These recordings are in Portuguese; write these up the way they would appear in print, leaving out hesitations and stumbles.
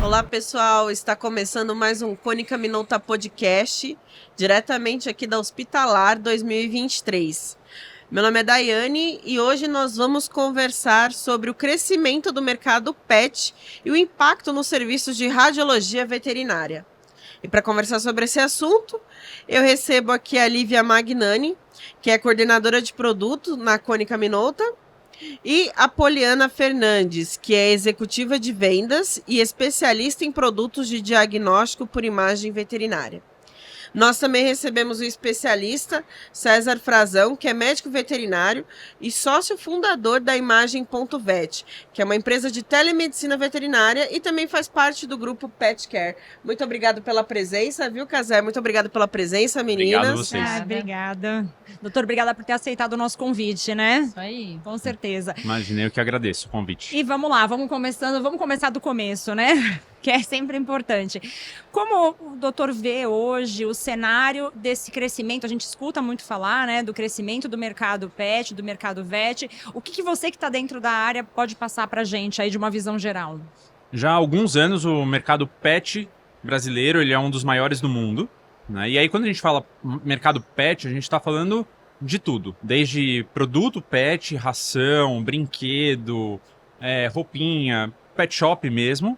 Olá, pessoal. Está começando mais um Cônica Minolta Podcast, diretamente aqui da Hospitalar 2023. Meu nome é Daiane e hoje nós vamos conversar sobre o crescimento do mercado PET e o impacto nos serviços de radiologia veterinária. E para conversar sobre esse assunto, eu recebo aqui a Lívia Magnani, que é coordenadora de produto na Cônica Minolta, e a Poliana Fernandes, que é executiva de vendas e especialista em produtos de diagnóstico por imagem veterinária. Nós também recebemos o especialista César Frazão, que é médico veterinário e sócio fundador da Imagem.vet, que é uma empresa de telemedicina veterinária e também faz parte do grupo Pet Care. Muito obrigado pela presença, viu, Casé? Muito obrigado pela presença, meninas. Obrigado a vocês. Obrigada. Doutor, obrigada por ter aceitado o nosso convite, né? Isso aí. Com certeza. Imaginei, eu que agradeço o convite. E vamos lá, vamos começar do começo, né? Que é sempre importante. Como o doutor vê hoje o cenário desse crescimento? A gente escuta muito falar, né, do crescimento do mercado pet, do mercado vet. O que você que está dentro da área pode passar para a gente aí de uma visão geral? Já há alguns anos o mercado pet brasileiro ele é um dos maiores do mundo, né? E aí quando a gente fala mercado pet, a gente está falando de tudo. Desde produto pet, ração, brinquedo, roupinha, pet shop mesmo.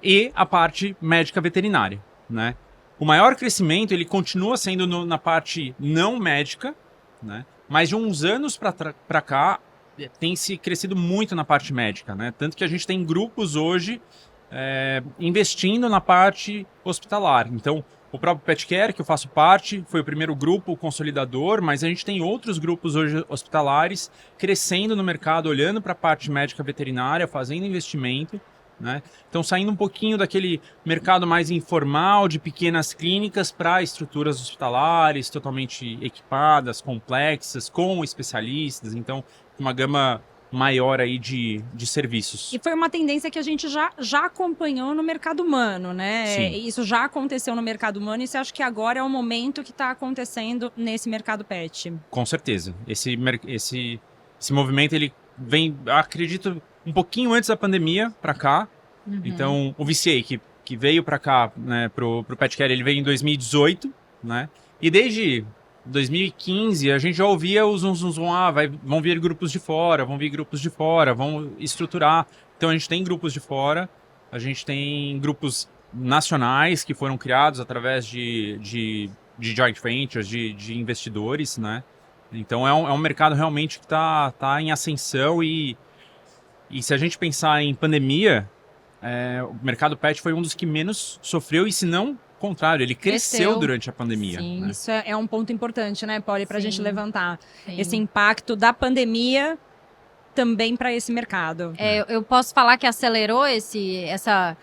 E a parte médica veterinária, né? O maior crescimento ele continua sendo na parte não médica, né? Mas de uns anos para cá tem se crescido muito na parte médica, né? Tanto que a gente tem grupos hoje investindo na parte hospitalar. Então, o próprio Pet Care, que eu faço parte, foi o primeiro grupo consolidador, mas a gente tem outros grupos hoje hospitalares crescendo no mercado, olhando para a parte médica veterinária, fazendo investimento, né? Então saindo um pouquinho daquele mercado mais informal de pequenas clínicas para estruturas hospitalares totalmente equipadas, complexas, com especialistas, então uma gama maior aí de serviços. E foi uma tendência que a gente já acompanhou no mercado humano, né? Sim. Isso já aconteceu no mercado humano e você acha que agora é o momento que está acontecendo nesse mercado pet? Com certeza. Esse movimento ele vem, acredito, um pouquinho antes da pandemia para cá. Uhum. Então, o VCA, que veio para cá, né, pro Pet Care, ele veio em 2018, né? E desde 2015 a gente já ouvia os vão vir grupos de fora, vão estruturar. Então, a gente tem grupos de fora, a gente tem grupos nacionais que foram criados através de joint ventures, de investidores, né? Então, é um mercado realmente que tá em ascensão e se a gente pensar em pandemia, o mercado pet foi um dos que menos sofreu e, se não, ao contrário, ele cresceu durante a pandemia. Sim, né? Isso é um ponto importante, né, Poli, para a gente levantar. Sim. Esse impacto da pandemia também para esse mercado. Eu posso falar que acelerou essa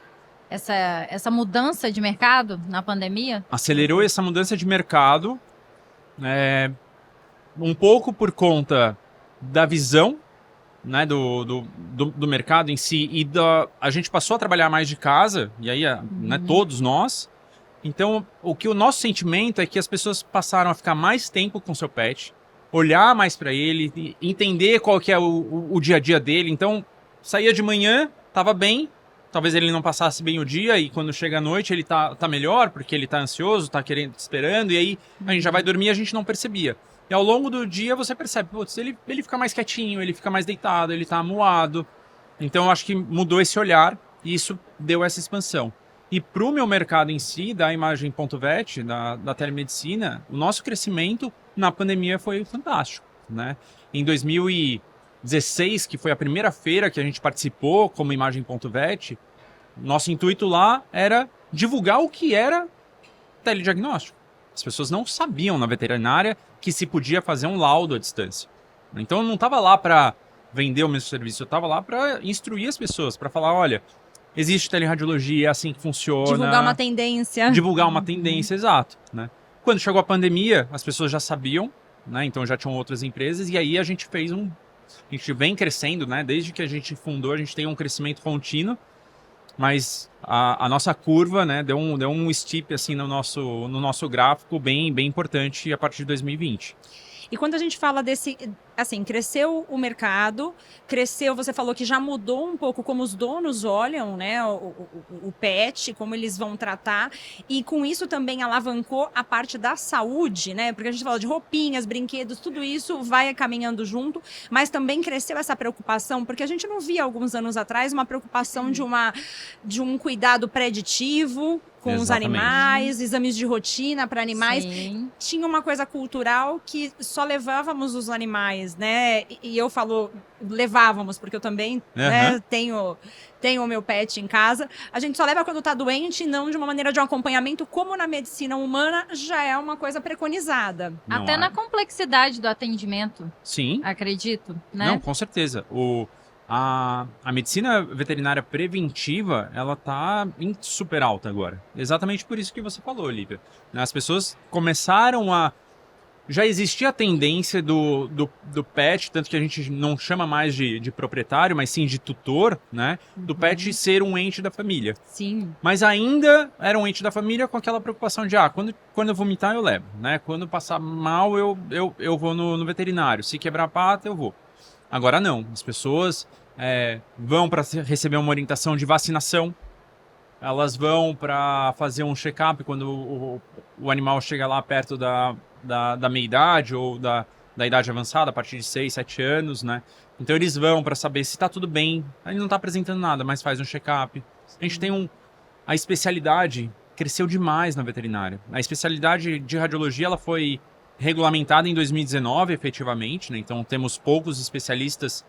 mudança de mercado na pandemia? Acelerou essa mudança de mercado, um pouco por conta da visão, né, do mercado em si, e a gente passou a trabalhar mais de casa, e aí né, todos nós. Então, o nosso sentimento é que as pessoas passaram a ficar mais tempo com seu pet, olhar mais para ele, entender qual que é o dia a dia dele. Então, saía de manhã, estava bem, talvez ele não passasse bem o dia, e quando chega à noite ele tá melhor, porque ele tá ansioso, tá esperando, e aí a gente já vai dormir e a gente não percebia. E ao longo do dia você percebe, putz, ele fica mais quietinho, ele fica mais deitado, ele tá amuado. Então eu acho que mudou esse olhar e isso deu essa expansão. E pro meu mercado em si, da Imagem.vet, da telemedicina, o nosso crescimento na pandemia foi fantástico, né? Em 2016, que foi a primeira feira que a gente participou como Imagem.vet, nosso intuito lá era divulgar o que era telediagnóstico. As pessoas não sabiam na veterinária que se podia fazer um laudo à distância. Então eu não estava lá para vender o meu serviço, eu estava lá para instruir as pessoas, para falar, olha, existe teleradiologia, é assim que funciona. Divulgar uma tendência. Divulgar uma tendência, exato. Né? Quando chegou a pandemia, as pessoas já sabiam, né? Então já tinham outras empresas, e aí a gente fez a gente vem crescendo, né? Desde que a gente fundou, a gente tem um crescimento contínuo, mas a nossa curva, né, deu um steep assim no nosso gráfico bem importante a partir de 2020. E quando a gente fala desse, assim, cresceu o mercado, você falou que já mudou um pouco como os donos olham, né, o pet, como eles vão tratar, e com isso também alavancou a parte da saúde, né, porque a gente fala de roupinhas, brinquedos, tudo isso vai caminhando junto, mas também cresceu essa preocupação, porque a gente não via alguns anos atrás uma preocupação de um cuidado preditivo com os Exatamente. animais, exames de rotina para animais. Sim. Tinha uma coisa cultural que só levávamos os animais, né? E eu falo levávamos, porque eu também né, tenho o meu pet em casa. A gente só leva quando tá doente, não de uma maneira de um acompanhamento, como na medicina humana já é uma coisa preconizada. Não Até há. na complexidade do atendimento, Sim. acredito, né? Não, com certeza. A medicina veterinária preventiva, ela tá em super alta agora. Exatamente por isso que você falou, Olivia. As pessoas começaram a... Já existia a tendência do pet, tanto que a gente não chama mais de proprietário, mas sim de tutor, né? Do pet ser um ente da família. Sim. Mas ainda era um ente da família com aquela preocupação de, quando eu vomitar, eu levo, né? Quando passar mal, eu vou no veterinário. Se quebrar a pata, eu vou. Agora não. As pessoas vão para receber uma orientação de vacinação. Elas vão para fazer um check-up quando o animal chega lá perto da meia-idade ou da idade avançada, a partir de 6, 7 anos, né? Então eles vão para saber se está tudo bem. Ele não está apresentando nada, mas faz um check-up. A gente tem a especialidade cresceu demais na veterinária. A especialidade de radiologia ela foi regulamentada em 2019, efetivamente, né? Então temos poucos especialistas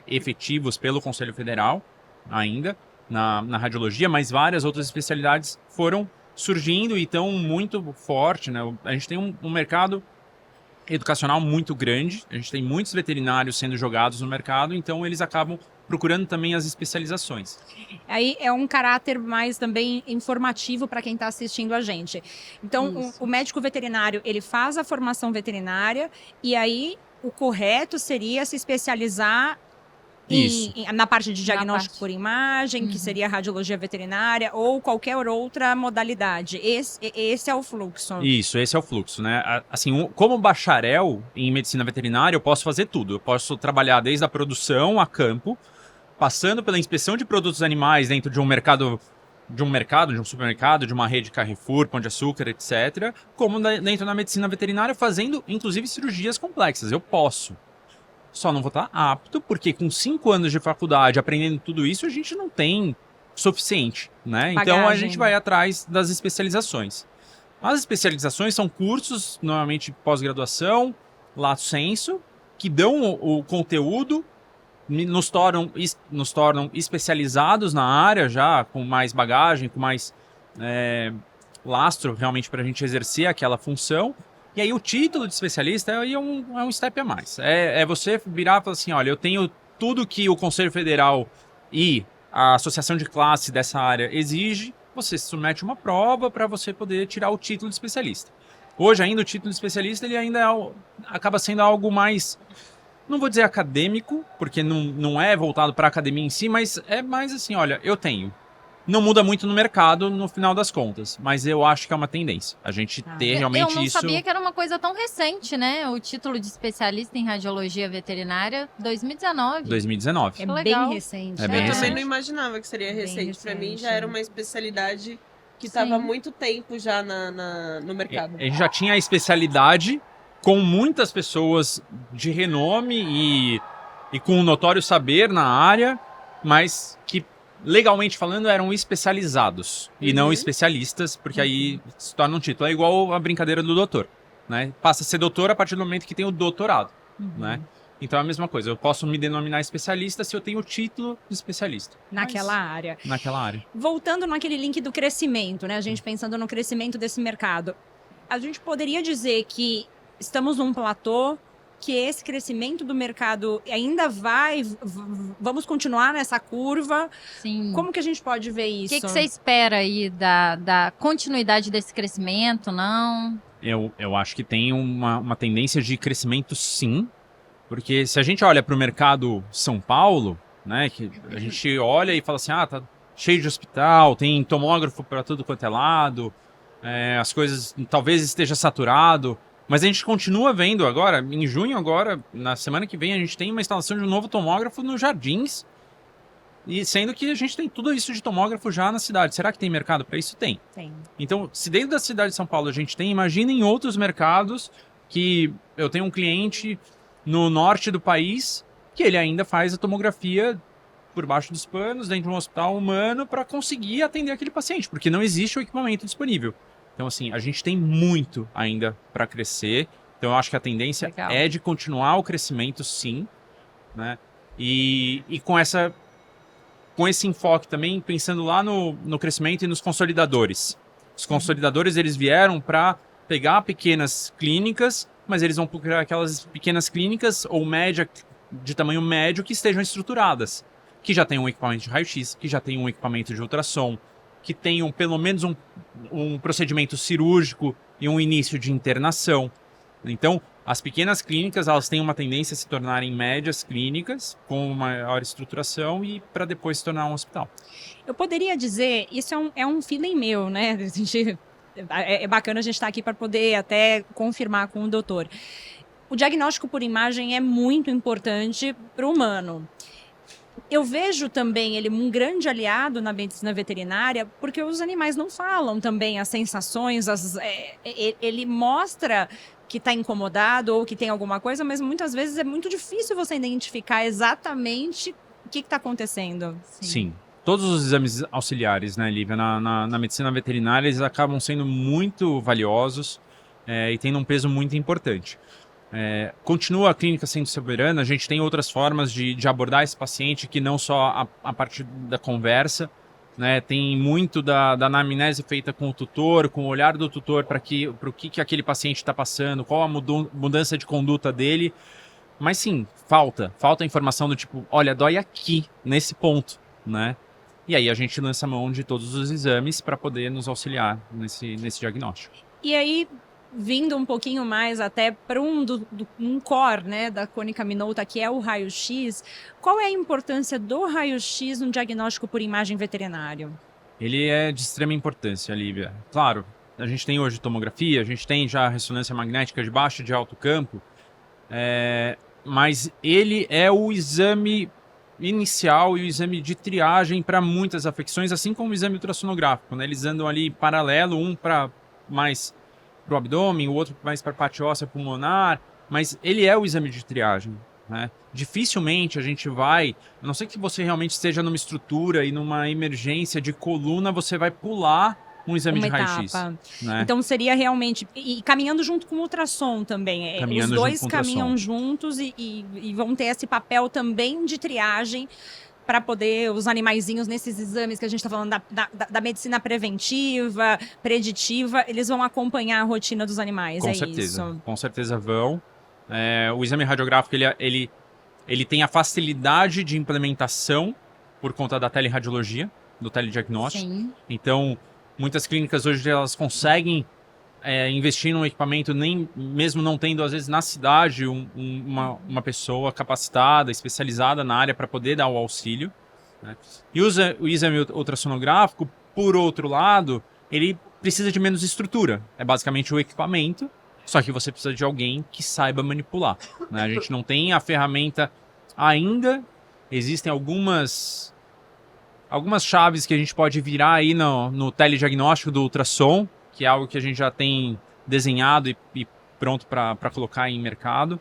efetivos pelo Conselho Federal ainda na radiologia, mas várias outras especialidades foram surgindo e estão muito forte, né? A gente tem um mercado educacional muito grande, a gente tem muitos veterinários sendo jogados no mercado, então eles acabam procurando também as especializações. Aí é um caráter mais também informativo para quem está assistindo a gente. Então, o médico veterinário, ele faz a formação veterinária e aí o correto seria se especializar na parte de diagnóstico por imagem, que seria a radiologia veterinária ou qualquer outra modalidade. Esse é o fluxo. Isso, esse é o fluxo, né? Assim, como bacharel em medicina veterinária, eu posso fazer tudo. Eu posso trabalhar desde a produção a campo, passando pela inspeção de produtos animais dentro de um mercado, de um supermercado, de uma rede Carrefour, Pão de Açúcar, etc. Como dentro da medicina veterinária, fazendo, inclusive, cirurgias complexas. Eu posso. Só não vou estar apto, porque com 5 anos de faculdade, aprendendo tudo isso, a gente não tem suficiente, né? Bagagem. Então a gente vai atrás das especializações. As especializações são cursos, normalmente pós-graduação, lato sensu, que dão o conteúdo, nos tornam especializados na área já, com mais bagagem, com mais lastro realmente para a gente exercer aquela função. E aí o título de especialista é um step a mais. É você virar e falar assim, olha, eu tenho tudo que o Conselho Federal e a associação de classe dessa área exige, você se submete a uma prova para você poder tirar o título de especialista. Hoje ainda o título de especialista ele ainda acaba sendo algo mais, não vou dizer acadêmico, porque não é voltado para a academia em si, mas é mais assim, olha, eu tenho. Não muda muito no mercado, no final das contas. Mas eu acho que é uma tendência. A gente ter realmente isso... Eu não sabia que era uma coisa tão recente, né? O título de especialista em radiologia veterinária, 2019. 2019. É Legal. bem recente. É bem Eu recente. também não imaginava que seria recente. Para mim já era uma especialidade que estava há Sim. muito tempo já no mercado. A gente já tinha a especialidade com muitas pessoas de renome e com um notório saber na área, mas que, legalmente falando, eram especializados e não especialistas, porque aí se torna um título. É igual a brincadeira do doutor, né? Passa a ser doutor a partir do momento que tem o doutorado, né? Então é a mesma coisa. Eu posso me denominar especialista se eu tenho o título de especialista. Naquela área. Naquela área. Voltando naquele link do crescimento, né? A gente pensando no crescimento desse mercado. A gente poderia dizer que estamos num platô, que esse crescimento do mercado ainda vamos continuar nessa curva. Sim. Como que a gente pode ver O isso? que você espera aí da continuidade desse crescimento, não? Eu acho que tem uma tendência de crescimento, sim. Porque se a gente olha para o mercado São Paulo, né, que a gente olha e fala assim, tá cheio de hospital, tem tomógrafo para tudo quanto é lado, as coisas talvez esteja saturado, Mas a gente continua vendo agora, em junho agora, na semana que vem, a gente tem uma instalação de um novo tomógrafo nos Jardins, e sendo que a gente tem tudo isso de tomógrafo já na cidade. Será que tem mercado para isso? Tem. Tem. Então, se dentro da cidade de São Paulo a gente tem, imagina em outros mercados que eu tenho um cliente no norte do país que ele ainda faz a tomografia por baixo dos panos, dentro de um hospital humano, para conseguir atender aquele paciente, porque não existe o equipamento disponível. Então, assim, a gente tem muito ainda para crescer. Então, eu acho que a tendência Legal. é de continuar o crescimento, sim, né? E com esse enfoque também, pensando lá no crescimento e nos consolidadores. Os consolidadores, eles vieram para pegar pequenas clínicas, mas eles vão procurar aquelas pequenas clínicas ou média, de tamanho médio, que estejam estruturadas, que já tenham um equipamento de raio-x, que já tenham um equipamento de ultrassom, que tenham pelo menos um procedimento cirúrgico e um início de internação. Então, as pequenas clínicas, elas têm uma tendência a se tornarem médias clínicas, com maior estruturação e para depois se tornar um hospital. Eu poderia dizer, isso é um feeling meu, né? É bacana a gente estar aqui para poder até confirmar com o doutor. O diagnóstico por imagem é muito importante para o humano. Eu vejo também ele um grande aliado na medicina veterinária, porque os animais não falam também as sensações, ele mostra que está incomodado ou que tem alguma coisa, mas muitas vezes é muito difícil você identificar exatamente o que está acontecendo. Sim. Todos os exames auxiliares, né, Lívia, na medicina veterinária, eles acabam sendo muito valiosos e tendo um peso muito importante. Continua a clínica sendo soberana, a gente tem outras formas de abordar esse paciente que não só a partir da conversa, né? Tem muito da anamnese feita com o tutor, com o olhar do tutor para o que aquele paciente está passando, qual a mudança de conduta dele. Mas sim, falta a informação do tipo, olha, dói aqui, nesse ponto, né? E aí a gente lança mão de todos os exames para poder nos auxiliar nesse diagnóstico. E aí, vindo um pouquinho mais até para um core, né, da cônica minolta, que é o raio-x, qual é a importância do raio-x no diagnóstico por imagem veterinário? Ele é de extrema importância, Lívia. Claro, a gente tem hoje tomografia, a gente tem já ressonância magnética de baixo e de alto campo, mas ele é o exame inicial e o exame de triagem para muitas afecções, assim como o exame ultrassonográfico, né? Eles andam ali paralelo, um para mais para o abdômen, o outro mais para a parte óssea pulmonar, mas ele é o exame de triagem, né? Dificilmente a gente vai, a não ser que você realmente esteja numa estrutura e numa emergência de coluna, você vai pular um exame de raio-x. Né? Então seria realmente, e caminhando junto com o ultrassom também, os dois caminham juntos e vão ter esse papel também de triagem para poder os animaizinhos nesses exames que a gente está falando da medicina preventiva, preditiva, eles vão acompanhar a rotina dos animais, com certeza, isso? Com certeza vão. O exame radiográfico, ele tem a facilidade de implementação por conta da teleradiologia, do telediagnóstico. Sim. Então, muitas clínicas hoje elas conseguem investir num equipamento, nem mesmo não tendo, às vezes, na cidade, uma pessoa capacitada, especializada na área para poder dar o auxílio. Né? E o exame ultrassonográfico, por outro lado, ele precisa de menos estrutura. É basicamente o equipamento, só que você precisa de alguém que saiba manipular. Né? A gente não tem a ferramenta ainda, existem algumas chaves que a gente pode virar aí no telediagnóstico do ultrassom, que é algo que a gente já tem desenhado e pronto para colocar em mercado,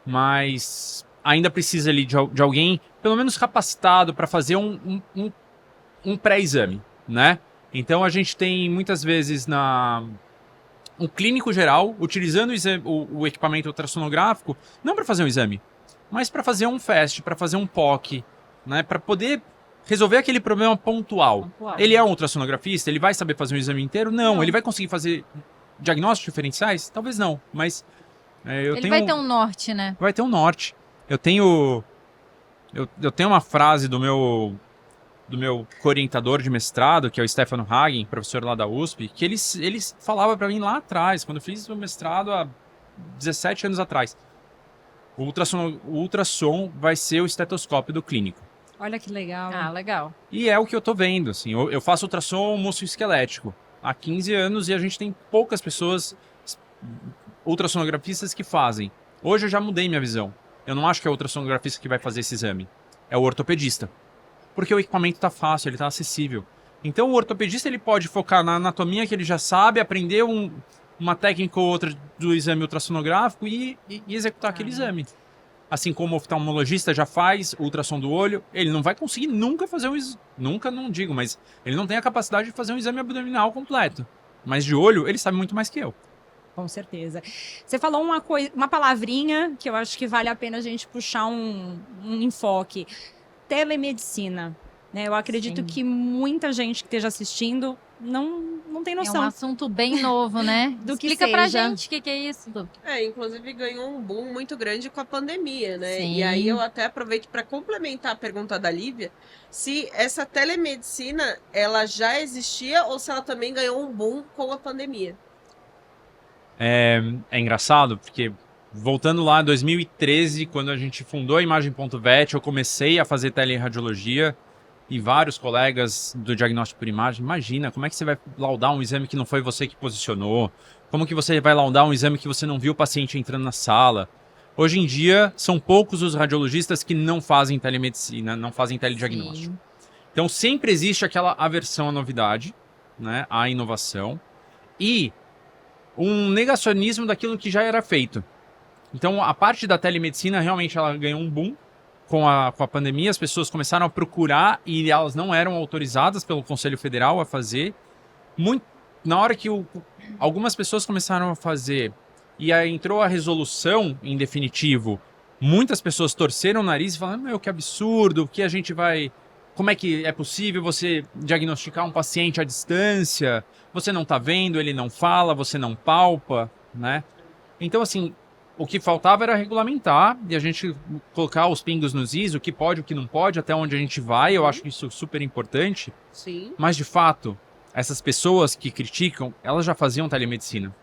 mas ainda precisa ali de alguém, pelo menos capacitado, para fazer um pré-exame, né? Então a gente tem muitas vezes um clínico geral utilizando o equipamento ultrassonográfico, não para fazer um exame, mas para fazer um FAST, para fazer um POC, né? Para poder resolver aquele problema pontual. Ele é um ultrassonografista? Ele vai saber fazer um exame inteiro? Não. Ele vai conseguir fazer diagnósticos diferenciais? Talvez não, mas... vai ter um norte, né? Vai ter um norte. Eu tenho uma frase do meu co-orientador de mestrado, que é o Stefano Hagen, professor lá da USP, que ele falava para mim lá atrás, quando eu fiz o mestrado há 17 anos atrás. O ultrassom vai ser o estetoscópio do clínico. Olha que legal. Ah, legal. E é o que eu tô vendo, assim. Eu faço ultrassom musculoesquelético há 15 anos e a gente tem poucas pessoas ultrassonografistas que fazem. Hoje eu já mudei minha visão. Eu não acho que é o ultrassonografista que vai fazer esse exame. É o ortopedista. Porque o equipamento está fácil, ele está acessível. Então o ortopedista ele pode focar na anatomia que ele já sabe, aprender uma técnica ou outra do exame ultrassonográfico e executar aquele exame. Assim como o oftalmologista já faz ultrassom do olho, ele não vai conseguir nunca fazer nunca não digo, mas ele não tem a capacidade de fazer um exame abdominal completo. Mas de olho, ele sabe muito mais que eu. Com certeza. Você falou uma palavrinha que eu acho que vale a pena a gente puxar um enfoque. Telemedicina. Né? Eu acredito que muita gente que esteja assistindo não tem noção. É um assunto bem novo, né? Explica pra gente o que é isso. Inclusive ganhou um boom muito grande com a pandemia, né? Sim. E aí eu até aproveito para complementar a pergunta da Lívia, se essa telemedicina, ela já existia ou se ela também ganhou um boom com a pandemia? É engraçado, porque voltando lá em 2013, quando a gente fundou a Imagem.vet, eu comecei a fazer teleradiologia e vários colegas do diagnóstico por imagem, imagina, como é que você vai laudar um exame que não foi você que posicionou? Como que você vai laudar um exame que você não viu o paciente entrando na sala? Hoje em dia, são poucos os radiologistas que não fazem telemedicina, não fazem telediagnóstico. Sim. Então sempre existe aquela aversão à novidade, né, à inovação, e um negacionismo daquilo que já era feito. Então a parte da telemedicina realmente ela ganhou um boom com a pandemia, as pessoas começaram a procurar e elas não eram autorizadas pelo Conselho Federal a fazer. Na hora que algumas pessoas começaram a fazer e aí entrou a resolução em definitivo, muitas pessoas torceram o nariz e falaram, meu, que absurdo, que a gente vai... Como é que é possível você diagnosticar um paciente à distância? Você não está vendo, ele não fala, você não palpa, né? Então, assim, o que faltava era regulamentar e a gente colocar os pingos nos is, o que pode, o que não pode, até onde a gente vai. Eu acho isso super importante. Sim. Mas, de fato, essas pessoas que criticam, elas já faziam telemedicina.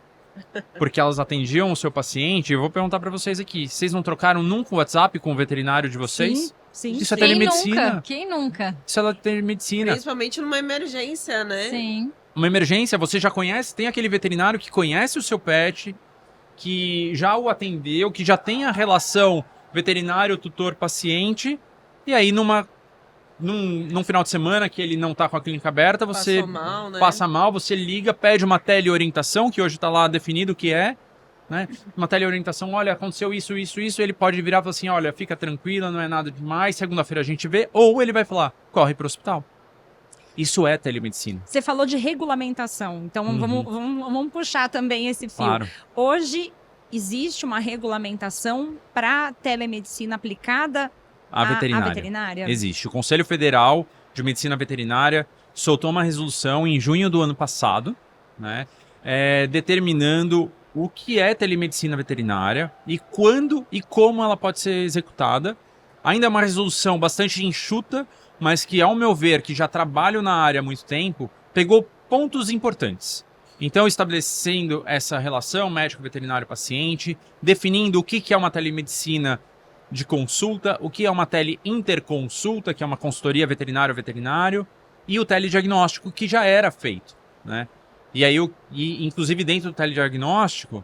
Porque elas atendiam o seu paciente. Eu vou perguntar para vocês aqui, vocês não trocaram nunca o WhatsApp com o veterinário de vocês? Sim. Isso é telemedicina. Quem nunca? Isso é telemedicina. Principalmente numa emergência, né? Sim. Uma emergência, você já conhece, tem aquele veterinário que conhece o seu pet, que já o atendeu, que já tem a relação veterinário, tutor, paciente, e aí num final de semana que ele não está com a clínica aberta, você passa mal, você liga, pede uma teleorientação, que hoje está lá definido o que é, né? Uma teleorientação, olha, aconteceu isso, ele pode virar e falar assim, olha, fica tranquila, não é nada demais, segunda-feira a gente vê, ou ele vai falar, corre para o hospital. Isso é telemedicina. Você falou de regulamentação, então vamos puxar também esse fio. Claro. Hoje existe uma regulamentação para telemedicina aplicada à veterinária? Existe. O Conselho Federal de Medicina Veterinária soltou uma resolução em junho do ano passado, né, determinando o que é telemedicina veterinária e quando e como ela pode ser executada. Ainda é uma resolução bastante enxuta, mas que, ao meu ver, que já trabalho na área há muito tempo, pegou pontos importantes. Então, estabelecendo essa relação médico-veterinário-paciente, definindo o que é uma telemedicina de consulta, o que é uma teleinterconsulta, que é uma consultoria veterinário-veterinário, e o telediagnóstico, que já era feito, né? E aí, inclusive dentro do telediagnóstico,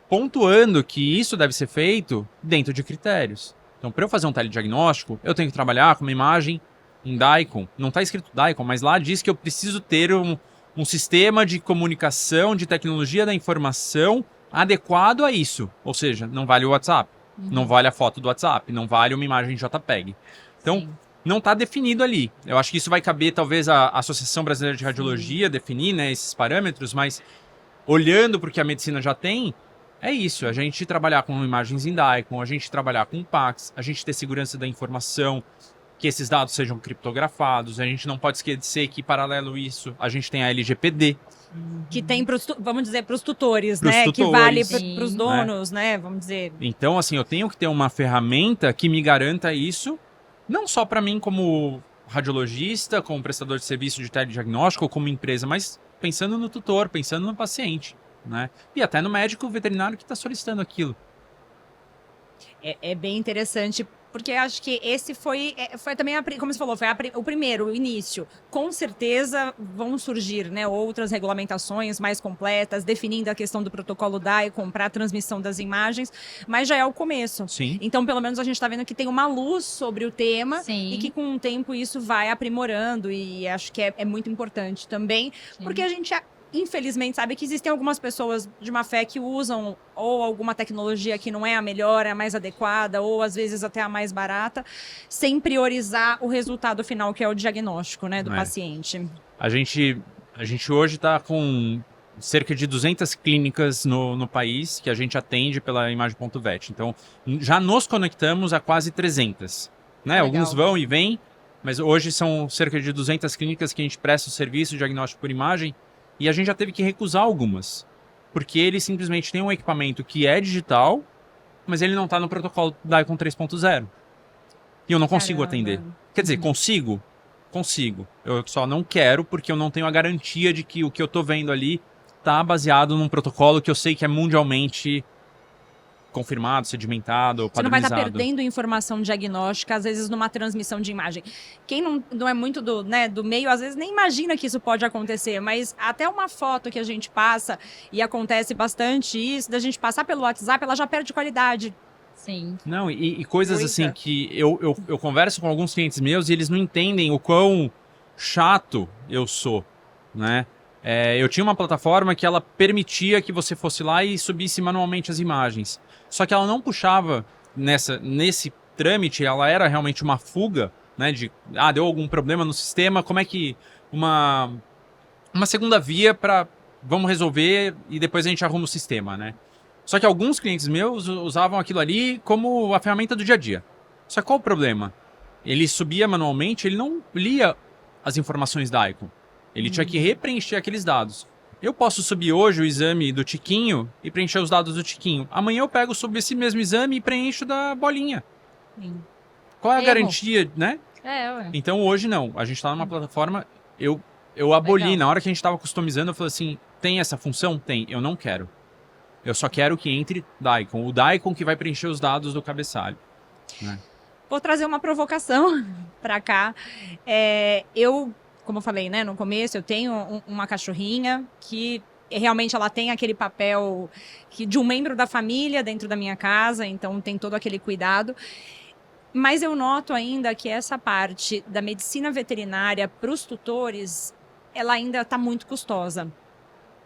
pontuando que isso deve ser feito dentro de critérios. Então, para eu fazer um telediagnóstico, eu tenho que trabalhar com uma imagem em DICOM. Não está escrito DICOM, mas lá diz que eu preciso ter um sistema de comunicação, de tecnologia da informação adequado a isso. Ou seja, não vale o WhatsApp, não vale a foto do WhatsApp, não vale uma imagem JPEG. Então, não está definido ali. Eu acho que isso vai caber, talvez, à Associação Brasileira de Radiologia definir, né, esses parâmetros, mas olhando para o que a medicina já tem, é isso, a gente trabalhar com imagens em DICOM, a gente trabalhar com PACS, a gente ter segurança da informação, que esses dados sejam criptografados, a gente não pode esquecer que, paralelo a isso, a gente tem a LGPD. Que tem, vamos dizer, para os tutores, né? Que vale para os donos, né? Vamos dizer. Então, assim, eu tenho que ter uma ferramenta que me garanta isso, não só para mim como radiologista, como prestador de serviço de telediagnóstico ou como empresa, mas pensando no tutor, pensando no paciente, né? E até no médico veterinário que está solicitando aquilo. É bem interessante, porque acho que esse foi também, como você falou, foi o primeiro, o início. Com certeza vão surgir, né, outras regulamentações mais completas, definindo a questão do protocolo DICOM para a transmissão das imagens, mas já é o começo. Sim. Então, pelo menos a gente está vendo que tem uma luz sobre o tema. Sim. E que com o tempo isso vai aprimorando, e acho que é muito importante também, porque a gente infelizmente sabe que existem algumas pessoas de má fé que usam ou alguma tecnologia que não é a melhor, é a mais adequada, ou às vezes até a mais barata, sem priorizar o resultado final, que é o diagnóstico, né, do paciente. A gente hoje está com cerca de 200 clínicas no país que a gente atende pela Imagem.vet. Então, já nos conectamos a quase 300. Né? Alguns vão e vêm, mas hoje são cerca de 200 clínicas que a gente presta o serviço de diagnóstico por imagem, e a gente já teve que recusar algumas, porque ele simplesmente tem um equipamento que é digital, mas ele não está no protocolo DICOM 3.0. E eu não consigo atender. Quer dizer, consigo. Eu só não quero porque eu não tenho a garantia de que o que eu estou vendo ali está baseado num protocolo que eu sei que é mundialmente confirmado, sedimentado, padronizado. Você não vai estar perdendo informação diagnóstica, às vezes, numa transmissão de imagem. Quem não é muito do meio, às vezes nem imagina que isso pode acontecer, mas até uma foto que a gente passa, e acontece bastante isso, da gente passar pelo WhatsApp, ela já perde qualidade. Sim. Não, e coisas assim que eu converso com alguns clientes meus e eles não entendem o quão chato eu sou, né? Eu tinha uma plataforma que ela permitia que você fosse lá e subisse manualmente as imagens. Só que ela não puxava nesse trâmite, ela era realmente uma fuga, né? Deu algum problema no sistema, como é que uma segunda via para vamos resolver e depois a gente arruma o sistema, né? Só que alguns clientes meus usavam aquilo ali como a ferramenta do dia a dia. Só que qual o problema? Ele subia manualmente, ele não lia as informações da DICOM. Ele tinha que repreencher aqueles dados. Eu posso subir hoje o exame do tiquinho e preencher os dados do tiquinho. Amanhã eu pego sobre esse mesmo exame e preencho da bolinha. Sim. Qual é a garantia, né? Ué. Então hoje não. A gente está numa plataforma, eu aboli. Legal. Na hora que a gente estava customizando, eu falei assim, tem essa função? Tem. Eu não quero. Eu só quero que entre DICOM. O DICOM que vai preencher os dados do cabeçalho. Né? Vou trazer uma provocação para cá. Como eu falei, né, no começo, eu tenho uma cachorrinha que realmente ela tem aquele papel de um membro da família dentro da minha casa, então tem todo aquele cuidado. Mas eu noto ainda que essa parte da medicina veterinária para os tutores, ela ainda está muito custosa.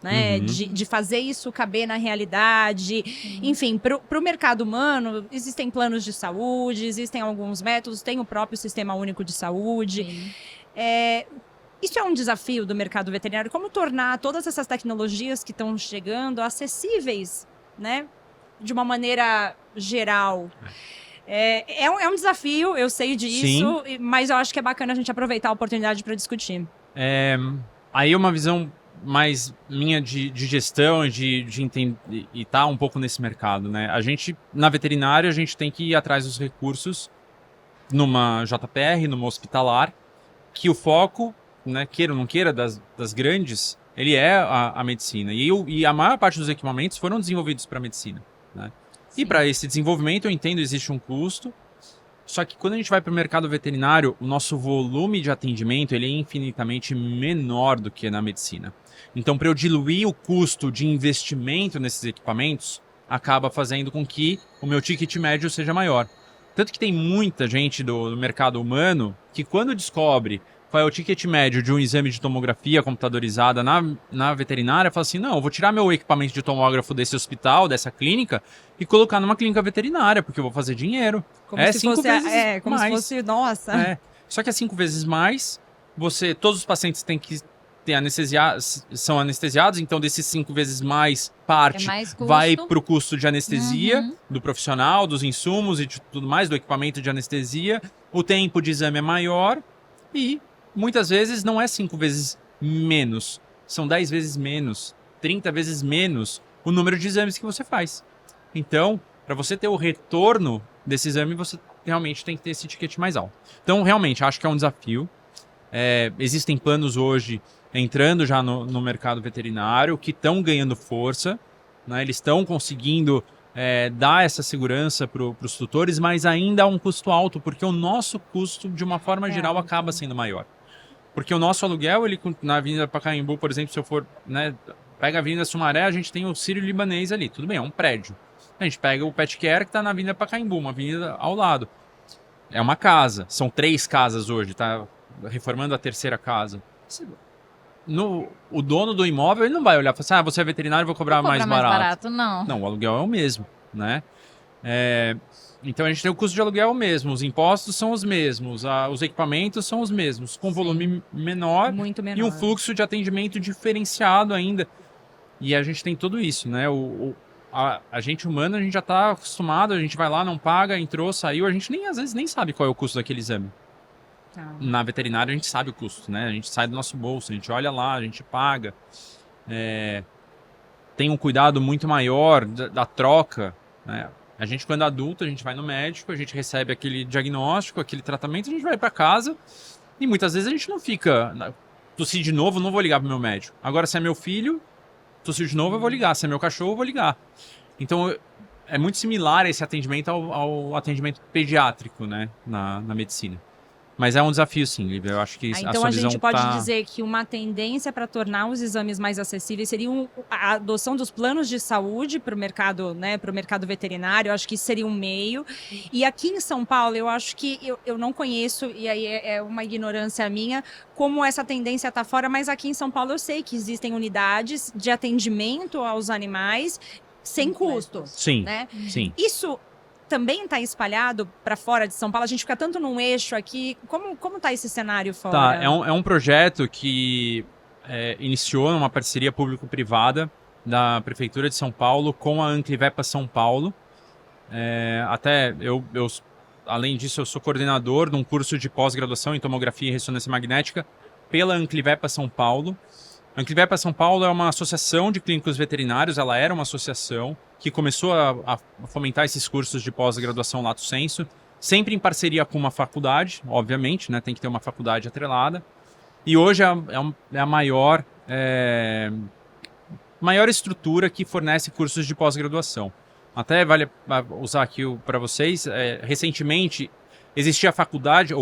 Né, de fazer isso caber na realidade. Enfim, para o mercado humano, existem planos de saúde, existem alguns métodos, tem o próprio Sistema Único de Saúde. Isso é um desafio do mercado veterinário, como tornar todas essas tecnologias que estão chegando acessíveis, né, de uma maneira geral. É um desafio, eu sei disso, mas eu acho que é bacana a gente aproveitar a oportunidade para discutir. Aí uma visão mais minha de gestão, de entender e tá um pouco nesse mercado, né? A gente, na veterinária, a gente tem que ir atrás dos recursos numa JPR, numa hospitalar, que o foco, né, queira ou não queira, das grandes, ele é a medicina. E a maior parte dos equipamentos foram desenvolvidos para a medicina, né? E para esse desenvolvimento, eu entendo, existe um custo. Só que quando a gente vai para o mercado veterinário, o nosso volume de atendimento ele é infinitamente menor do que na medicina. Então, para eu diluir o custo de investimento nesses equipamentos, acaba fazendo com que o meu ticket médio seja maior. Tanto que tem muita gente do mercado humano que quando descobre qual é o ticket médio de um exame de tomografia computadorizada na veterinária, fala assim, não, eu vou tirar meu equipamento de tomógrafo desse hospital, dessa clínica, e colocar numa clínica veterinária, porque eu vou fazer dinheiro. Como se fosse, nossa. Só que é 5 vezes mais, todos os pacientes têm que ter são anestesiados, então desses 5 vezes mais parte vai para o custo de anestesia do profissional, dos insumos e de tudo mais, do equipamento de anestesia. O tempo de exame é maior e muitas vezes não é 5 vezes menos, são 10 vezes menos, 30 vezes menos o número de exames que você faz. Então, para você ter o retorno desse exame, você realmente tem que ter esse ticket mais alto. Então, realmente, acho que é um desafio. Existem planos hoje entrando já no mercado veterinário que estão ganhando força, né? Eles estão conseguindo dar essa segurança para os tutores, mas ainda há um custo alto, porque o nosso custo, de uma forma geral, acaba sendo maior. Porque o nosso aluguel, ele na Avenida Pacaembu, por exemplo, se eu for, né, pega a Avenida Sumaré, a gente tem o Sírio-Libanês ali, tudo bem, é um prédio. A gente pega o Pet Care, que está na Avenida Pacaembu, uma avenida ao lado. É uma casa, são 3 casas hoje, tá reformando a 3ª casa. O dono do imóvel, ele não vai olhar e falar assim, você é veterinário, vou cobrar mais barato. Não. Não, o aluguel é o mesmo, né? Então a gente tem o custo de aluguel mesmo, os impostos são os mesmos, os equipamentos são os mesmos, com volume menor, Muito menor. e um fluxo de atendimento diferenciado ainda. E a gente tem tudo isso, né? A gente humano, a gente já está acostumado, a gente vai lá, não paga, entrou, saiu, a gente às vezes nem sabe qual é o custo daquele exame. Na veterinária a gente sabe o custo, né? A gente sai do nosso bolso, a gente olha lá, a gente paga. Tem um cuidado muito maior da troca, né? A gente, quando é adulto, a gente vai no médico, a gente recebe aquele diagnóstico, aquele tratamento, a gente vai para casa e muitas vezes a gente não fica... Tossir de novo, não vou ligar pro meu médico. Agora, se é meu filho, tossir de novo, eu vou ligar. Se é meu cachorro, eu vou ligar. Então, é muito similar esse atendimento ao atendimento pediátrico, né, na medicina. Mas é um desafio, sim, Lívia. Eu acho que então a gente pode dizer que uma tendência para tornar os exames mais acessíveis seria a adoção dos planos de saúde para o mercado, né, para o mercado veterinário. Eu acho que isso seria um meio. E aqui em São Paulo, eu acho que eu não conheço, e aí é uma ignorância minha, como essa tendência está fora, mas aqui em São Paulo eu sei que existem unidades de atendimento aos animais sem custo. Sim, né? Sim. Isso também está espalhado para fora de São Paulo? A gente fica tanto num eixo aqui. Como está esse cenário fora? Tá, é um projeto que iniciou numa parceria público-privada da Prefeitura de São Paulo com a Anclivepa São Paulo. Até eu, além disso, eu sou coordenador de um curso de pós-graduação em tomografia e ressonância magnética pela Anclivepa São Paulo. A Anclivepa São Paulo é uma associação de clínicos veterinários, ela era uma associação que começou a fomentar esses cursos de pós-graduação lato sensu, sempre em parceria com uma faculdade, obviamente, né, tem que ter uma faculdade atrelada, e hoje é a maior estrutura que fornece cursos de pós-graduação. Até vale usar aqui para vocês, recentemente existe a faculdade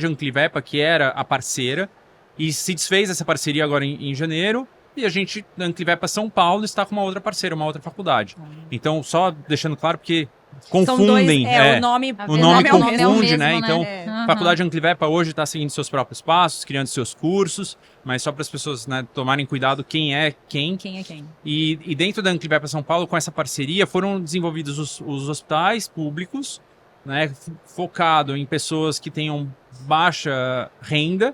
Anclivepa, que era a parceira, e se desfez essa parceria agora em janeiro, e a gente, na Anclivepa São Paulo, está com uma outra parceira, uma outra faculdade. Então, só deixando claro, porque confundem. O nome confunde, né? Então, Uhum. a Faculdade Anclivepa hoje está seguindo seus próprios passos, criando seus cursos, mas só para as pessoas, né, tomarem cuidado quem é quem. Quem é quem. E dentro da Anclivepa São Paulo, com essa parceria, foram desenvolvidos os hospitais públicos, né, focado em pessoas que tenham baixa renda.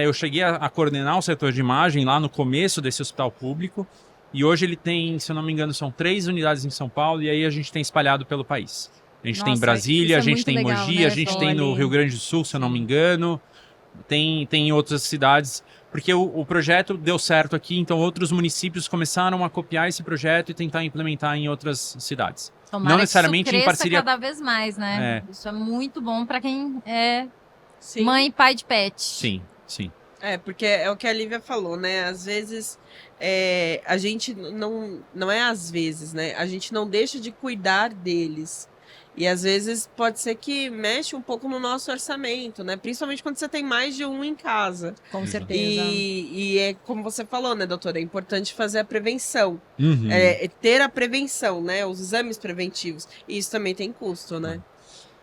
Eu cheguei a coordenar o setor de imagem lá no começo desse hospital público, e hoje ele tem, se eu não me engano, são 3 unidades em São Paulo, e aí a gente tem espalhado pelo país. A gente tem em Brasília, a gente tem em Mogi, né? a gente tem no Rio Grande do Sul, se eu não me engano, tem em outras cidades, porque o projeto deu certo aqui, então outros municípios começaram a copiar esse projeto e tentar implementar em outras cidades. Tomara não necessariamente que isso em parceria cada vez mais, né? Isso é muito bom para quem é Sim. mãe e pai de pet. Sim. Porque é o que a Lívia falou, né? Às vezes a gente não é às vezes, né? A gente não deixa de cuidar deles. E às vezes pode ser que mexe um pouco no nosso orçamento, né? Principalmente quando você tem mais de um em casa. Com certeza. E é como você falou, né, doutora? É importante fazer a prevenção. Uhum. Ter a prevenção, né? Os exames preventivos. E isso também tem custo, né?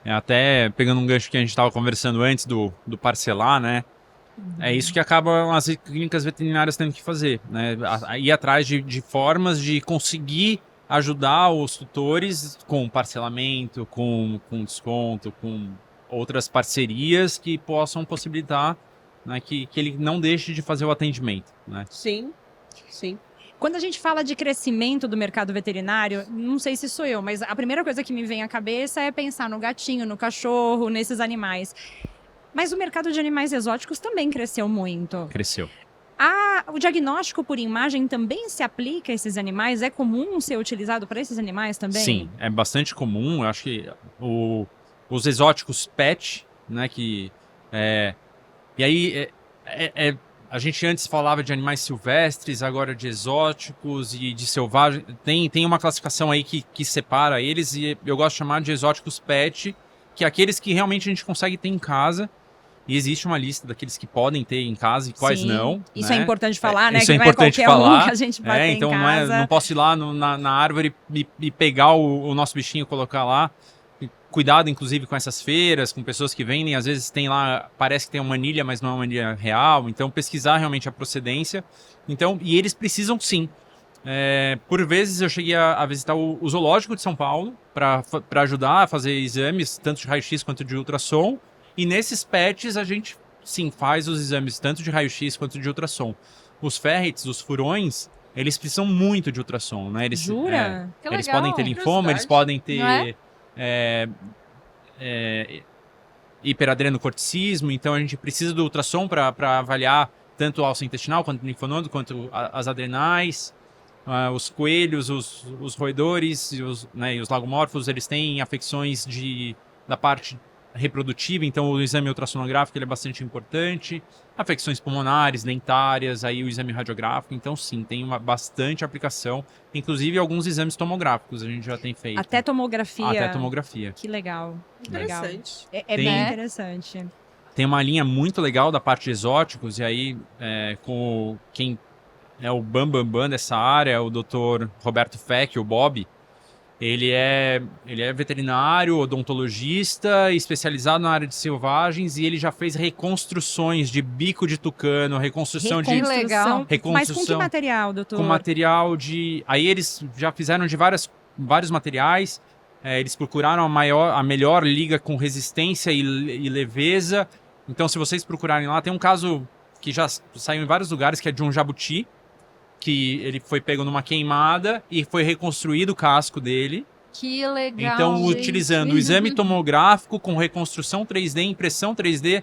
Até pegando um gancho que a gente estava conversando antes do parcelar, né? É isso que acabam as clínicas veterinárias tendo que fazer, né? Ir atrás de formas de conseguir ajudar os tutores com parcelamento, com desconto, com outras parcerias que possam possibilitar, né, que ele não deixe de fazer o atendimento, né? Sim. Quando a gente fala de crescimento do mercado veterinário, não sei se sou eu, mas a primeira coisa que me vem à cabeça é pensar no gatinho, no cachorro, nesses animais. Mas o mercado de animais exóticos também cresceu muito. Cresceu. O diagnóstico por imagem também se aplica a esses animais? É comum ser utilizado para esses animais também? Sim, é bastante comum. Eu acho que os exóticos pet, né, e aí A gente antes falava de animais silvestres, agora de exóticos e de selvagens. Tem uma classificação aí que separa eles, e eu gosto de chamar de exóticos pet, que é aqueles que realmente a gente consegue ter em casa. E existe uma lista daqueles que podem ter em casa e quais não. Isso né? é importante falar, né? Isso que é não importante é qualquer falar. um que a gente vai ter Então em casa. não posso ir lá na árvore e pegar o nosso bichinho e colocar lá. Cuidado, inclusive, com essas feiras, com pessoas que vendem. Às vezes tem lá, parece que tem uma manilha, mas não é uma manilha real. Então, pesquisar realmente a procedência. Então, e eles precisam, sim. Por vezes, eu cheguei a visitar o Zoológico de São Paulo para ajudar a fazer exames, tanto de raio-x quanto de ultrassom. E nesses pets, a gente, sim, faz os exames tanto de raio-x quanto de ultrassom. Os ferrets, os furões, eles precisam muito de ultrassom, né? Jura? Que Eles legal. podem ter linfoma, eles podem ter... Não é? Hiperadrenocorticismo, então a gente precisa do ultrassom para avaliar tanto o alça intestinal, quanto o linfonodo, quanto as adrenais. Os coelhos, os roedores e os lagomorfos, eles têm afecções da parte reprodutiva, então o exame ultrassonográfico ele é bastante importante. Afecções pulmonares, dentárias, aí o exame radiográfico, então sim, tem bastante aplicação, inclusive alguns exames tomográficos a gente já tem feito. Até tomografia. Até tomografia. Que legal. Legal. Interessante. É Tem- bem interessante. Tem uma linha muito legal da parte de exóticos, e aí quem é o bambambam dessa área é o Dr. Roberto Feck, o Bob. Ele é veterinário, odontologista, especializado na área de selvagens, e ele já fez reconstruções de bico de tucano, reconstrução de... Reconstrução. legal. Mas com que Reconstrução. material, doutor? Com material de... Aí eles já fizeram de vários materiais. Eles procuraram a melhor liga com resistência e leveza. Então, se vocês procurarem lá, tem um caso que já saiu em vários lugares, que é de um jabuti, que ele foi pego numa queimada e foi reconstruído o casco dele. Que legal. Então, gente. utilizando o exame tomográfico com reconstrução 3D, impressão 3D.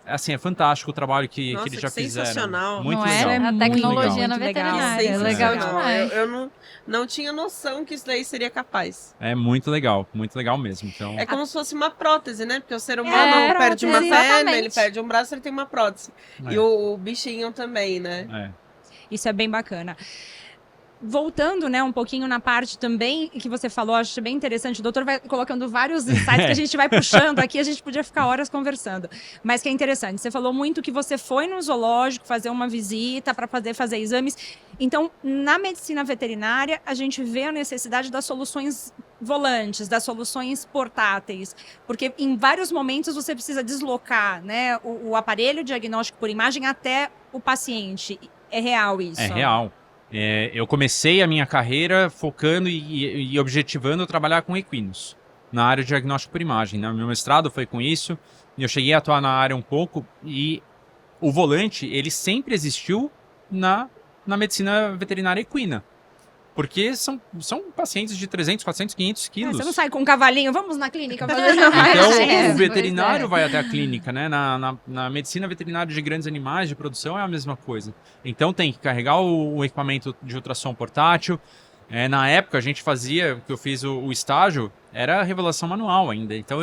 Assim, é fantástico o trabalho que Nossa, eles já que fizeram. sensacional. Muito Não legal. é? A muito tecnologia legal. na Muito legal. veterinária. É legal Sensacional. demais. Eu não tinha noção que isso daí seria capaz. É muito legal mesmo. Então, É como se fosse uma prótese, né? Porque o ser humano prótese, perde uma perna, exatamente. ele perde um braço, ele tem uma prótese. É. E o bichinho também, né? Isso é bem bacana. Voltando, né, um pouquinho na parte também que você falou, acho bem interessante. O doutor vai colocando vários insights que a gente vai puxando aqui, a gente podia ficar horas conversando. Mas que é interessante. Você falou muito que você foi no zoológico fazer uma visita para fazer exames. Então, na medicina veterinária, a gente vê a necessidade das soluções volantes, das soluções portáteis, porque em vários momentos você precisa deslocar, né, o aparelho diagnóstico por imagem até o paciente. É real isso? É real. Eu comecei a minha carreira focando e objetivando trabalhar com equinos, na área de diagnóstico por imagem. Né? Meu mestrado foi com isso, e eu cheguei a atuar na área um pouco, e o volante, ele sempre existiu na medicina veterinária equina. Porque são pacientes de 300, 400, 500 quilos. Você não sai com um cavalinho, vamos na clínica fazer Então, É, o veterinário pois é. vai até a clínica, né? Na medicina veterinária de grandes animais, de produção, é a mesma coisa. Então, tem que carregar o equipamento de ultrassom portátil. Na época, a gente fazia, que eu fiz o estágio, era revelação manual ainda. Então,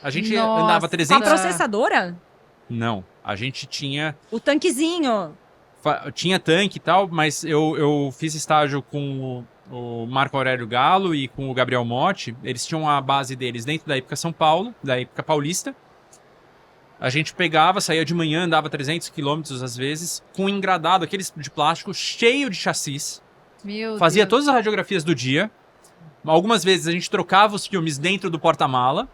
a gente Nossa. andava Com a 300... processadora? Não, a gente tinha O tanquezinho. Tinha tanque e tal, mas eu fiz estágio com o Marco Aurélio Galo e com o Gabriel Motti. Eles tinham a base deles dentro da Hípica São Paulo, da Hípica Paulista. A gente pegava, saía de manhã, andava 300 quilômetros às vezes, com um engradado, aqueles de plástico, cheio de chassis. Meu Fazia Deus. todas as radiografias do dia. Algumas vezes a gente trocava os filmes dentro do porta-mala,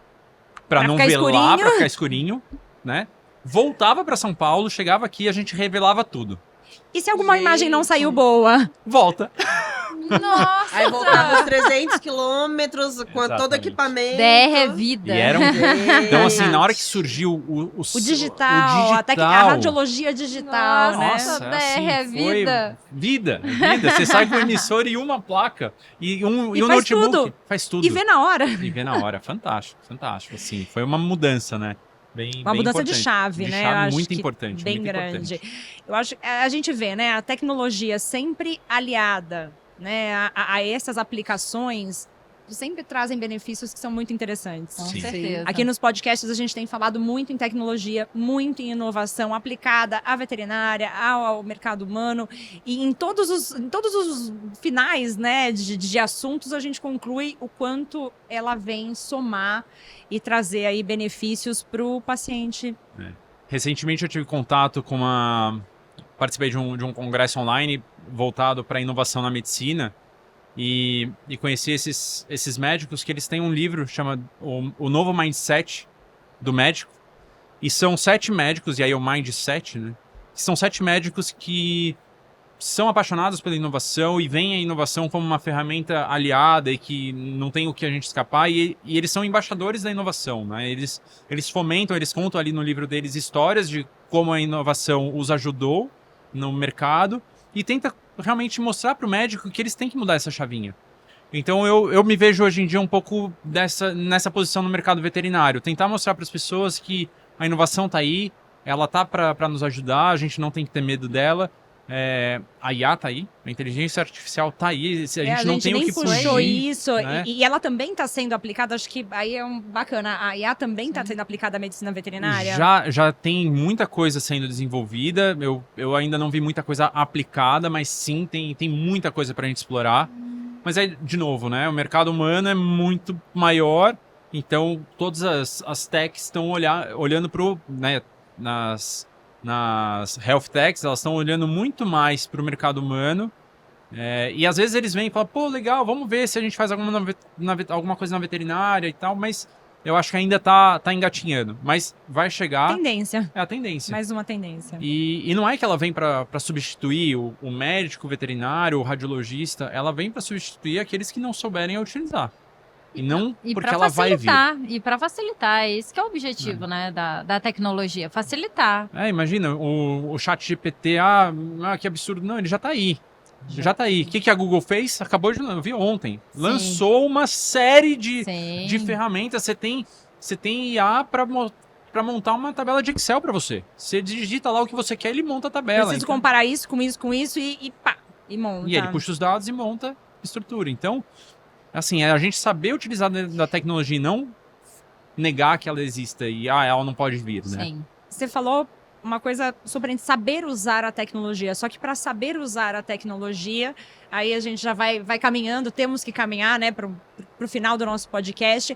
Pra pra não ficar velar, escurinho. pra ficar escurinho, né? Voltava pra São Paulo, chegava aqui e a gente revelava tudo. E se alguma Gente. imagem não saiu boa? Volta. Nossa. Aí voltava os 300 quilômetros com todo Exatamente. equipamento. DR é vida. E era Então, assim, na hora que surgiu O digital, a radiologia digital, Nossa, né? DR é vida. Vida. Você sai com o emissor e uma placa. E um faz notebook. tudo. Faz tudo. E vê na hora. E vê na hora. Fantástico, fantástico. Assim, foi uma mudança, né? Uma bem mudança de importante. chave, De né? chave Eu acho muito que importante. Bem muito grande. importante. Eu acho a gente vê, né? A tecnologia sempre aliada, né? A essas aplicações sempre trazem benefícios que são muito interessantes. Com Sim. certeza. Aqui nos podcasts a gente tem falado muito em tecnologia, muito em inovação aplicada à veterinária, ao mercado humano. E em todos os finais, né, de assuntos, a gente conclui o quanto ela vem somar e trazer aí benefícios para o paciente. Recentemente eu tive contato com participei de um congresso online voltado para inovação na medicina e conheci esses médicos que eles têm um livro chamado o Novo Mindset do Médico, e são 7 médicos, e aí o Mindset, né? São 7 médicos que são apaixonados pela inovação e veem a inovação como uma ferramenta aliada e que não tem o que a gente escapar, e eles são embaixadores da inovação, né? Eles fomentam, eles contam ali no livro deles histórias de como a inovação os ajudou no mercado e tenta realmente mostrar para o médico que eles têm que mudar essa chavinha. Então eu me vejo hoje em dia um pouco nessa posição no mercado veterinário, tentar mostrar para as pessoas que a inovação está aí, ela tá para nos ajudar, a gente não tem que ter medo dela. A IA tá aí, a inteligência artificial tá aí, a gente não tem o que fugir. Puxou isso, né? e ela também está sendo aplicada, acho que aí é bacana, a IA também está sendo aplicada à medicina veterinária? Já tem muita coisa sendo desenvolvida, eu ainda não vi muita coisa aplicada, mas sim, tem muita coisa pra gente explorar. Mas aí, de novo, né, o mercado humano é muito maior, então todas as techs estão olhando pro, né, nas health techs, elas estão olhando muito mais para o mercado humano, e às vezes eles vêm e falam, pô, legal, vamos ver se a gente faz alguma coisa na veterinária e tal, mas eu acho que ainda tá engatinhando, mas vai chegar. Tendência. É a tendência. Mais uma tendência. E não é que ela vem para substituir o médico, o veterinário, o radiologista, ela vem para substituir aqueles que não souberem a utilizar. E não porque ela vai vir. E para facilitar, esse que é o objetivo, né, da tecnologia, facilitar. Imagina, o chat GPT, que absurdo. Não, ele já tá aí. Já tá aí. O que a Google fez? Acabou de... Eu vi ontem. Sim. Lançou uma série de Sim. ferramentas. Você tem IA para montar uma tabela de Excel para você. Você digita lá o que você quer, ele monta a tabela. Preciso comparar isso com isso e pá, e monta. E ele puxa os dados e monta a estrutura. Então, assim, a gente saber utilizar da tecnologia e não negar que ela exista e ela não pode vir, né? Sim. Você falou uma coisa sobre a gente saber usar a tecnologia, só que para saber usar a tecnologia, aí a gente já vai caminhando, temos que caminhar, né, para o final do nosso podcast.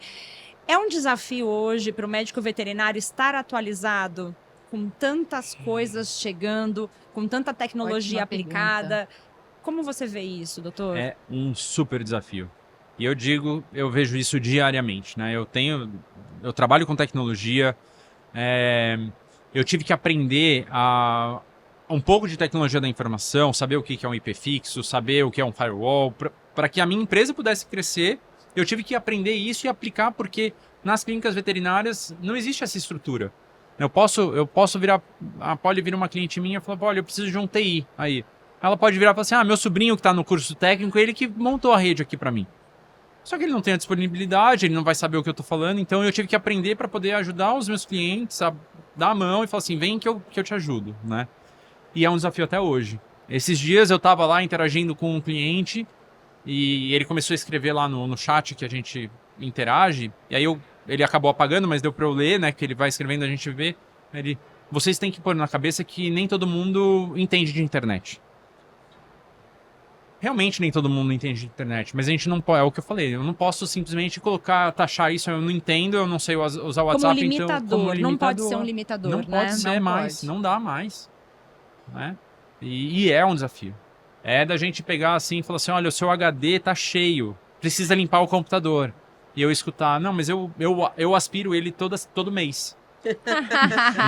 É um desafio hoje para o médico veterinário estar atualizado com tantas coisas chegando, com tanta tecnologia Ótima aplicada. pergunta. Como você vê isso, doutor? É um super desafio. E eu vejo isso diariamente, né? Eu trabalho com tecnologia, eu tive que aprender um pouco de tecnologia da informação, saber o que é um IP fixo, saber o que é um firewall, para que a minha empresa pudesse crescer. Eu tive que aprender isso e aplicar, porque nas clínicas veterinárias não existe essa estrutura. Eu posso virar, a Polly vira uma cliente minha e fala, olha, eu preciso de um TI aí. Ela pode virar e falar assim, meu sobrinho que está no curso técnico, ele que montou a rede aqui para mim. Só que ele não tem a disponibilidade, ele não vai saber o que eu estou falando, então eu tive que aprender para poder ajudar os meus clientes a dar a mão e falar assim, vem que eu te ajudo, né? E é um desafio até hoje. Esses dias eu estava lá interagindo com um cliente e ele começou a escrever lá no chat que a gente interage, e aí ele acabou apagando, mas deu para eu ler, né, que ele vai escrevendo, a gente vê, vocês têm que pôr na cabeça que nem todo mundo entende de internet. Realmente nem todo mundo entende de internet, mas a gente não pode, é o que eu falei, eu não posso simplesmente taxar isso, eu não entendo, eu não sei usar o WhatsApp, como limitador, então... Como limitador, não pode ser um limitador, não né? pode ser mais, não dá mais, né? E é um desafio. É da gente pegar assim e falar assim, olha, o seu HD tá cheio, precisa limpar o computador. E eu escutar, não, mas eu aspiro ele todo mês.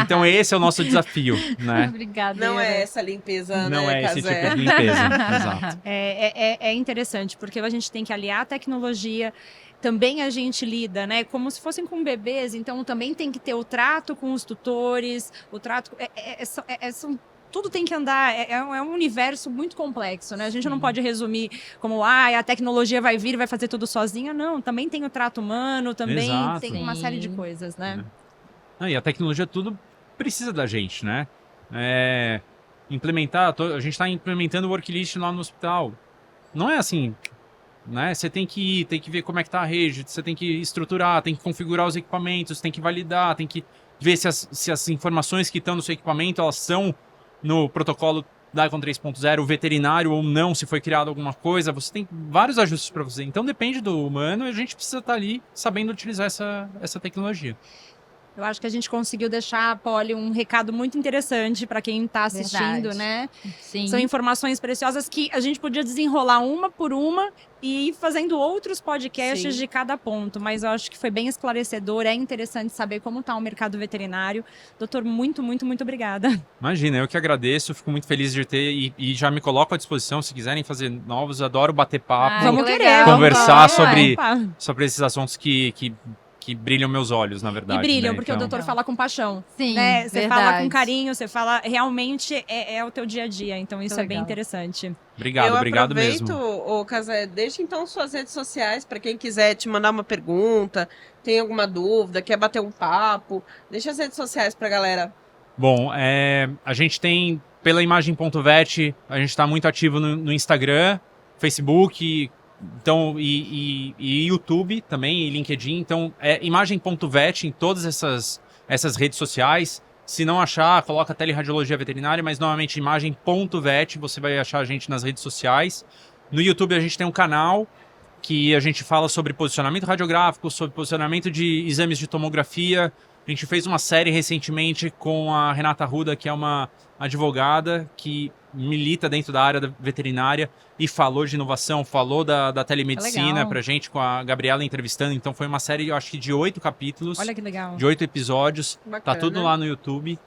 Então esse é o nosso desafio, né? Obrigada. Não é essa limpeza, Não né, é esse Cazé? tipo de limpeza, exato. É interessante, porque a gente tem que aliar a tecnologia, também a gente lida, né, como se fossem com bebês, então também tem que ter o trato com os tutores, o trato... tudo tem que andar, é um universo muito complexo, né? A gente não pode resumir como, a tecnologia vai vir e vai fazer tudo sozinha, não. Também tem o trato humano, também Exato. tem uma Sim. série de coisas, né? E a tecnologia tudo precisa da gente, né? A gente está implementando o worklist lá no hospital. Não é assim, né? Você tem que ir, tem que ver como é que tá a rede, você tem que estruturar, tem que configurar os equipamentos, tem que validar, tem que ver se as informações que estão no seu equipamento, elas são no protocolo da ICON 3.0, o veterinário ou não, se foi criado alguma coisa. Você tem vários ajustes para fazer. Então depende do humano e a gente precisa estar ali sabendo utilizar essa tecnologia. Eu acho que a gente conseguiu deixar, Polly, um recado muito interessante para quem está assistindo, Verdade. né? Sim. São informações preciosas que a gente podia desenrolar uma por uma e ir fazendo outros podcasts Sim. de cada ponto. Mas eu acho que foi bem esclarecedor, é interessante saber como está o mercado veterinário. Doutor, muito, muito, muito obrigada. Imagina, eu que agradeço, fico muito feliz de ter e já me coloco à disposição se quiserem fazer novos. Adoro bater papo, Ai, Vamos que querer. legal. conversar vamos. sobre- Opa. sobre esses assuntos que brilham meus olhos, na E verdade. brilham, né? porque Então, o doutor fala com paixão. Sim, Né? Você verdade. fala com carinho, você fala realmente é o teu dia a dia. Então isso é bem legal. interessante. Obrigado aproveito, mesmo. ô Casé, deixa então suas redes sociais para quem quiser te mandar uma pergunta, tem alguma dúvida, quer bater um papo, deixa as redes sociais pra galera. Bom, a gente tem, pela imagem.vet, a gente está muito ativo no Instagram, Facebook, então, e YouTube também, e LinkedIn. Então, imagem.vet em todas essas redes sociais. Se não achar, coloca teleradiologia veterinária, mas normalmente imagem.vet, você vai achar a gente nas redes sociais. No YouTube a gente tem um canal que a gente fala sobre posicionamento radiográfico, sobre posicionamento de exames de tomografia. A gente fez uma série recentemente com a Renata Ruda, que é uma advogada que milita dentro da área da veterinária e falou de inovação, falou da telemedicina Legal. pra gente, com a Gabriela entrevistando. Então foi uma série, eu acho que de 8 capítulos, Olha que legal. de 8 episódios. Tá Bacana. tudo lá no YouTube.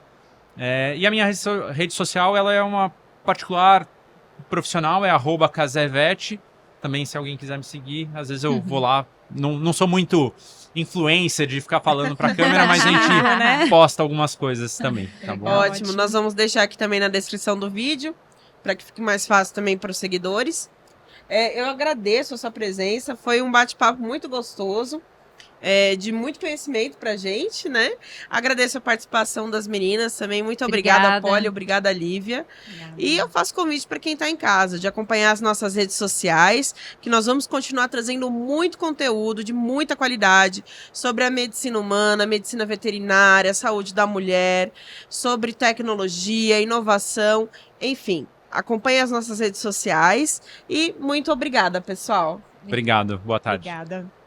E a minha rede social, ela é uma particular profissional, é @casevet. Também, se alguém quiser me seguir, às vezes eu vou lá. Não sou muito influencer de ficar falando pra câmera, mas a gente Né? posta algumas coisas também, tá bom? Ótimo, Ótimo. nós vamos deixar aqui também na descrição do vídeo, para que fique mais fácil também para os seguidores. Eu agradeço a sua presença, foi um bate-papo muito gostoso, de muito conhecimento pra gente, né? Agradeço a participação das meninas também, muito obrigada, Obrigada. Polly, obrigada, Lívia. E eu faço convite para quem está em casa, de acompanhar as nossas redes sociais, que nós vamos continuar trazendo muito conteúdo de muita qualidade sobre a medicina humana, a medicina veterinária, a saúde da mulher, sobre tecnologia, inovação, enfim. Acompanhe as nossas redes sociais e muito obrigada, pessoal. Obrigado, boa tarde. Obrigada.